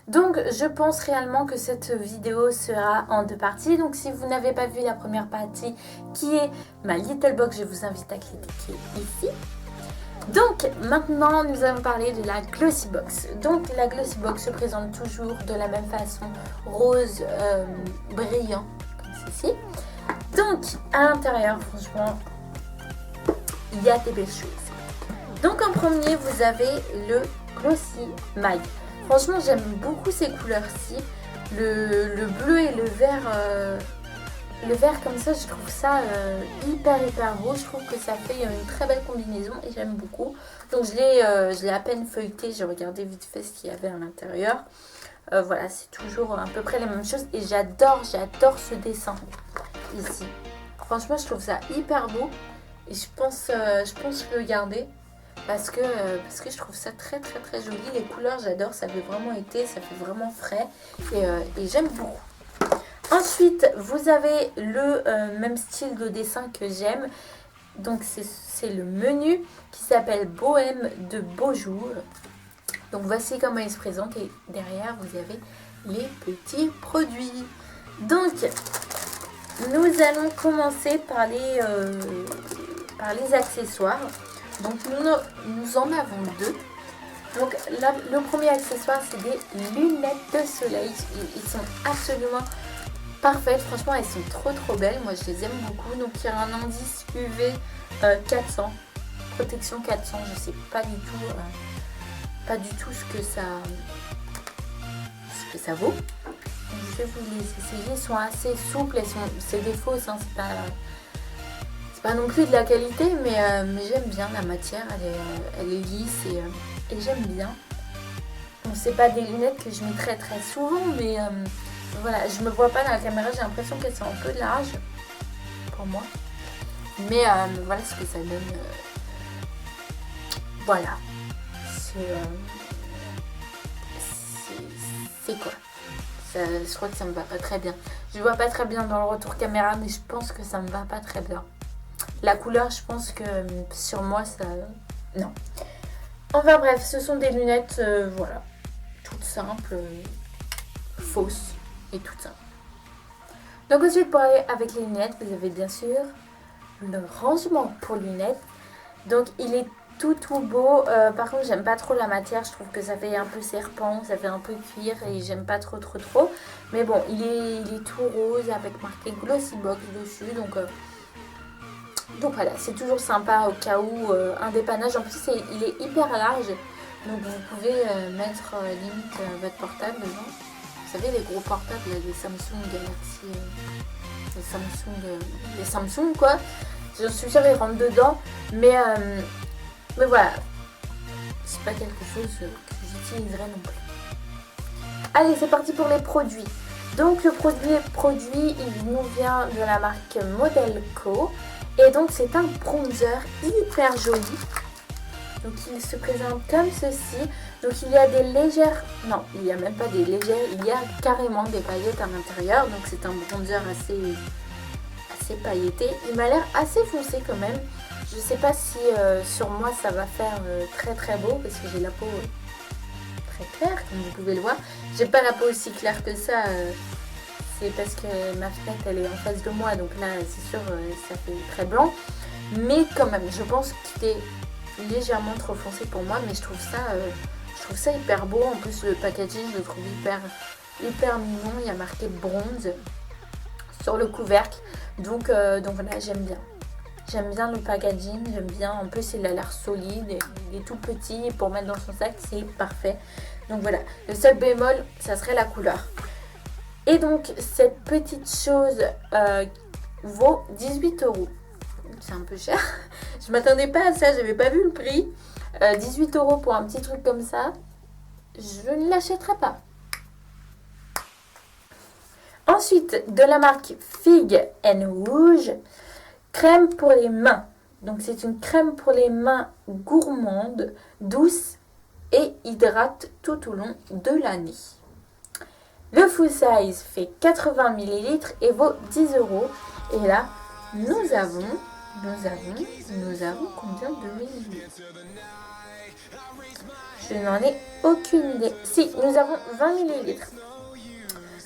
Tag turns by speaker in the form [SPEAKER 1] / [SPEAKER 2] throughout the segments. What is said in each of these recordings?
[SPEAKER 1] Donc je pense réellement que cette vidéo sera en 2 parties. Donc si vous n'avez pas vu la première partie qui est ma Little Box, je vous invite à cliquer ici. Donc maintenant nous allons parler de la Glossy Box. Donc la Glossy Box se présente toujours de la même façon, rose brillant comme ceci. Donc à l'intérieur franchement il y a des belles choses. Donc en premier vous avez le Glossy Matte. Franchement j'aime beaucoup ces couleurs-ci. Le bleu et le vert comme ça, je trouve ça hyper beau. Je trouve que ça fait une très belle combinaison et j'aime beaucoup. Donc je l'ai à peine feuilleté, j'ai regardé vite fait ce qu'il y avait à l'intérieur. Voilà, c'est toujours à peu près la même chose et j'adore ce dessin ici. Franchement je trouve ça hyper beau et je pense le garder. Parce que je trouve ça très joli. Les couleurs j'adore, ça fait vraiment été, ça fait vraiment frais et j'aime beaucoup. Ensuite vous avez le même style de dessin que j'aime. Donc c'est le menu qui s'appelle Bohème de Beaux Jours. Donc voici comment il se présente et derrière vous avez les petits produits. Donc nous allons commencer par les accessoires. Donc nous en avons 2. Donc le premier accessoire c'est des lunettes de soleil. Ils sont absolument parfaites. Franchement elles sont trop belles. Moi je les aime beaucoup. Donc il y a un indice UV 400. Protection 400. Je sais pas du tout ce que ça vaut. Je vais vous les essayer. Elles sont assez souples. C'est des fausses. Hein, c'est pas non plus de la qualité, mais j'aime bien la matière, elle est lisse et j'aime bien. Bon, c'est pas des lunettes que je mets très souvent, mais voilà, je me vois pas dans la caméra, j'ai l'impression qu'elles sont un peu larges pour moi. Mais voilà ce que ça donne. Voilà. C'est quoi je crois que ça me va pas très bien. Je vois pas très bien dans le retour caméra, mais je pense que ça me va pas très bien. La couleur, je pense que sur moi, ça... Non. Enfin bref, ce sont des lunettes, voilà, toutes simples, fausses et toutes simples. Donc ensuite, pour aller avec les lunettes, vous avez bien sûr le rangement pour lunettes. Donc il est tout beau. Par contre, j'aime pas trop la matière. Je trouve que ça fait un peu serpent, ça fait un peu cuir et j'aime pas trop. Mais bon, il est tout rose avec marqué Glossy Box dessus. Donc voilà, c'est toujours sympa au cas où un dépannage. En plus, il est hyper large. Donc vous pouvez mettre limite votre portable dedans. Vous savez, les gros portables, les Samsung Galaxy, les Samsung quoi. Je suis sûre qu'ils rentrent dedans. Mais voilà, c'est pas quelque chose que j'utiliserai non plus. Allez, c'est parti pour les produits. Donc le produit, il nous vient de la marque Model Co. Et donc c'est un bronzer hyper joli. Donc il se présente comme ceci. Donc il y a des légères... Non, il n'y a même pas des légères. Il y a carrément des paillettes à l'intérieur. Donc c'est un bronzer assez pailleté. Il m'a l'air assez foncé quand même. Je sais pas si sur moi ça va faire très beau. Parce que j'ai la peau très claire comme vous pouvez le voir. J'ai pas la peau aussi claire que ça. C'est parce que ma fenêtre elle est en face de moi. Donc là c'est sûr ça fait très blanc. Mais quand même je pense qu'il est légèrement trop foncé pour moi. Mais je trouve ça hyper beau. En plus le packaging je le trouve hyper mignon. Il y a marqué bronze sur le couvercle. Donc voilà, j'aime bien. J'aime bien le packaging, j'aime bien. En plus, il a l'air solide, il est tout petit. Pour mettre dans son sac, c'est parfait. Donc voilà, le seul bémol, ça serait la couleur. Et donc, cette petite chose vaut 18 €. C'est un peu cher. Je m'attendais pas à ça, j'avais pas vu le prix. 18 € pour un petit truc comme ça, je ne l'achèterai pas. Ensuite, de la marque Figue Rouge, crème pour les mains. Donc c'est une crème pour les mains gourmande, douce et hydrate tout au long de l'année. Le full size fait 80 ml et vaut 10 €. Et là, nous avons combien de millilitres? Je n'en ai aucune idée. Si, nous avons 20 millilitres.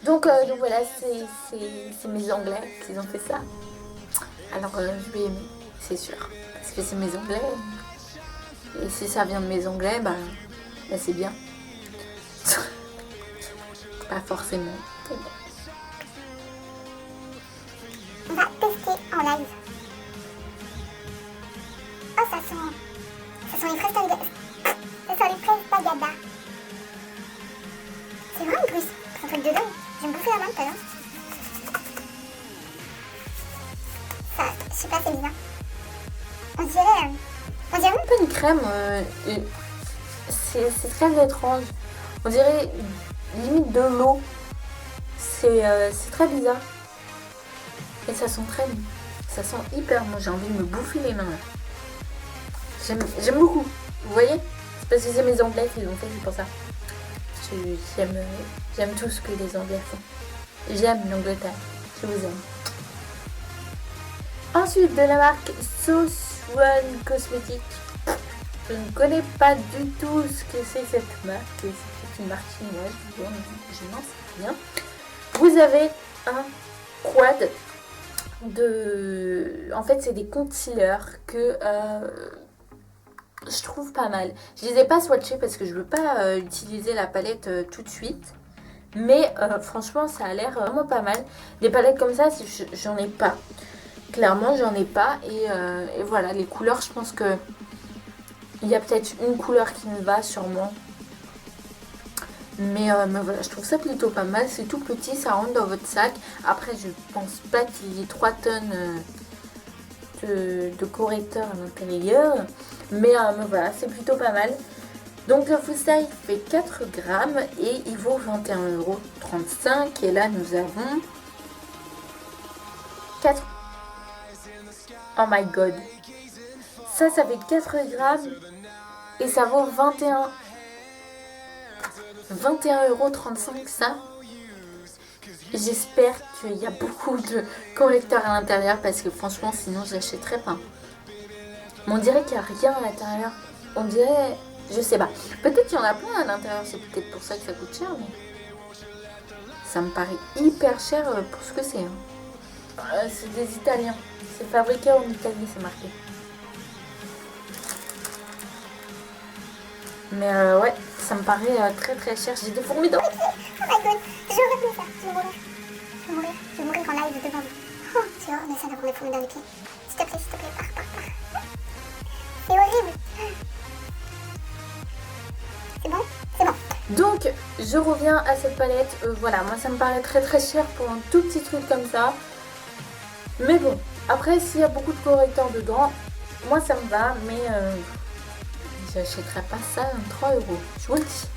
[SPEAKER 1] Donc voilà, c'est mes Anglais qui ont fait ça. Alors je vais aimer, c'est sûr. Parce que c'est mes Anglais. Et si ça vient de mes Anglais, bah c'est bien. Pas forcément.
[SPEAKER 2] On va tester en live. Oh, ça sent les fraises tagada. Ça sent les fraises tagada. C'est vraiment plus. C'est un truc de dingue. Je vais me bouffer la main tout à l'heure. Ça, je sais pas, c'est bizarre. On dirait
[SPEAKER 1] Un peu une crème. C'est très étrange. On dirait limite de l'eau. C'est très bizarre. Et ça sent très bon. Ça sent hyper bon. J'ai envie de me bouffer les mains là. J'aime beaucoup. Vous voyez? C'est parce que c'est mes Anglais qui l'ont fait, c'est pour ça. J'aime tout ce que les Anglais font. J'aime l'Angleterre. Je vous aime. Ensuite, de la marque Sauce One Cosmétique. Je ne connais pas du tout ce que c'est cette marque. C'est une marque chinoise. Je n'en sais rien. Vous avez un quad de... En fait, c'est des concealers que je trouve pas mal. Je les ai pas swatchés parce que je veux pas utiliser la palette tout de suite. Mais franchement, ça a l'air vraiment pas mal. Des palettes comme ça, j'en ai pas. Clairement, j'en ai pas. Et voilà, les couleurs, je pense que il y a peut-être une couleur qui me va sûrement. Mais voilà, je trouve ça plutôt pas mal. C'est tout petit, ça rentre dans votre sac. Après, je pense pas qu'il y ait 3 tonnes de correcteur à l'intérieur. Mais voilà, c'est plutôt pas mal. Donc le full size fait 4 grammes et il vaut 21,35 €. Et là, nous avons 4. Oh my god. Ça fait 4 grammes et ça vaut 21,35 € ça. J'espère qu'il y a beaucoup de correcteurs à l'intérieur parce que franchement sinon je l'achèterais pas. Mais on dirait qu'il n'y a rien à l'intérieur. On dirait, je sais pas. Peut-être qu'il y en a plein à l'intérieur, c'est peut-être pour ça que ça coûte cher. Mais ça me paraît hyper cher pour ce que c'est. C'est des Italiens. C'est fabriqué en Italie, c'est marqué. Mais ouais, ça me paraît très très cher. J'ai des fourmis dans...
[SPEAKER 2] Oh my god, je rêve de ça. Je vais mourir. Je vais mourir en live devant vous. Oh, j'ai horreur de ça d'avoir des fourmis dans les pieds. S'il te plaît, pars. C'est horrible. C'est bon? C'est bon.
[SPEAKER 1] Donc, je reviens à cette palette. Voilà, moi ça me paraît très très cher pour un tout petit truc comme ça. Mais bon, après s'il y a beaucoup de correcteurs dedans, moi ça me va, mais j'achèterai pas ça à 3 €. Je vous le dis.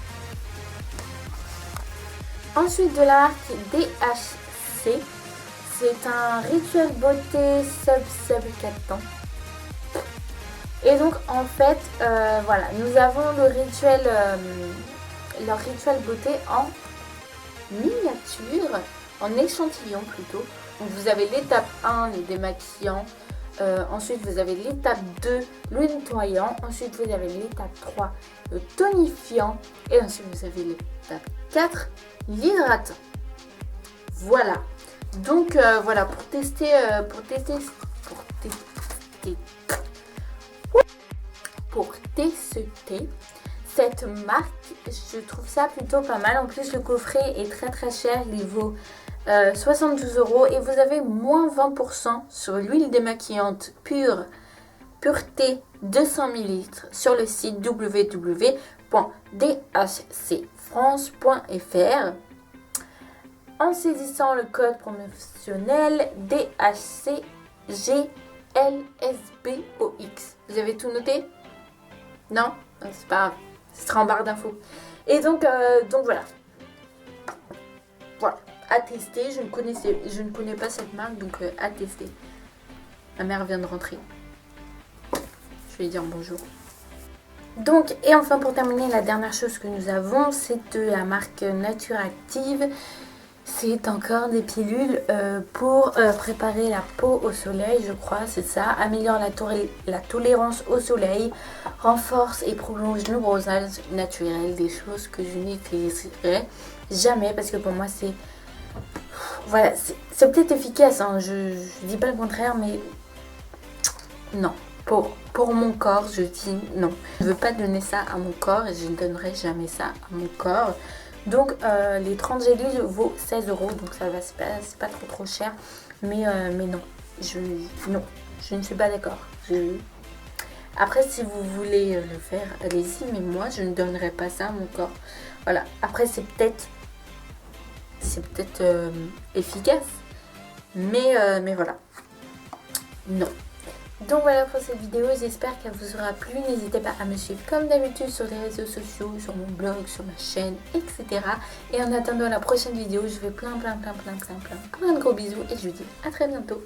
[SPEAKER 1] Ensuite, de la marque DHC. C'est un rituel beauté sub 4 ans. Et donc en fait, voilà, nous avons leur rituel beauté en miniature, en échantillon plutôt. Donc vous avez l'étape 1, les démaquillants. Ensuite vous avez l'étape 2, le nettoyant. Ensuite vous avez l'étape 3, le tonifiant. Et ensuite vous avez l'étape 4, l'hydratant. Voilà. Donc voilà, pour tester cette marque, je trouve ça plutôt pas mal. En plus le coffret est très très cher, il vaut 72 € et vous avez moins 20% sur l'huile démaquillante pureté 200 ml sur le site www.dhcfrance.fr en saisissant le code promotionnel DHCGLSBOX. Vous avez tout noté? Non? C'est pas grave, ce sera en barre d'infos. Et donc voilà. Voilà, à tester. Je ne connais pas cette marque, donc à tester. Ma mère vient de rentrer. Je vais lui dire bonjour. Donc, et enfin pour terminer, la dernière chose que nous avons, c'est de la marque Nature Active. C'est encore des pilules pour préparer la peau au soleil, je crois, c'est ça. Améliore la tolérance au soleil, renforce et prolonge le bronzage naturel, des choses que je n'utiliserai jamais parce que pour moi c'est... Voilà, c'est peut-être efficace, hein, je dis pas le contraire, mais non. Pour mon corps, je dis non. Je ne veux pas donner ça à mon corps et je ne donnerai jamais ça à mon corps. Donc les 30 gélules vaut 16 €, donc ça va, c'est pas trop cher. Mais non, je ne suis pas d'accord. Après, si vous voulez le faire, allez-y, mais moi je ne donnerai pas ça à mon corps. Voilà, après c'est peut-être efficace, mais voilà, non. Donc voilà pour cette vidéo, j'espère qu'elle vous aura plu. N'hésitez pas à me suivre comme d'habitude sur les réseaux sociaux, sur mon blog, sur ma chaîne, etc. Et en attendant la prochaine vidéo, je vous fais plein de gros bisous et je vous dis à très bientôt.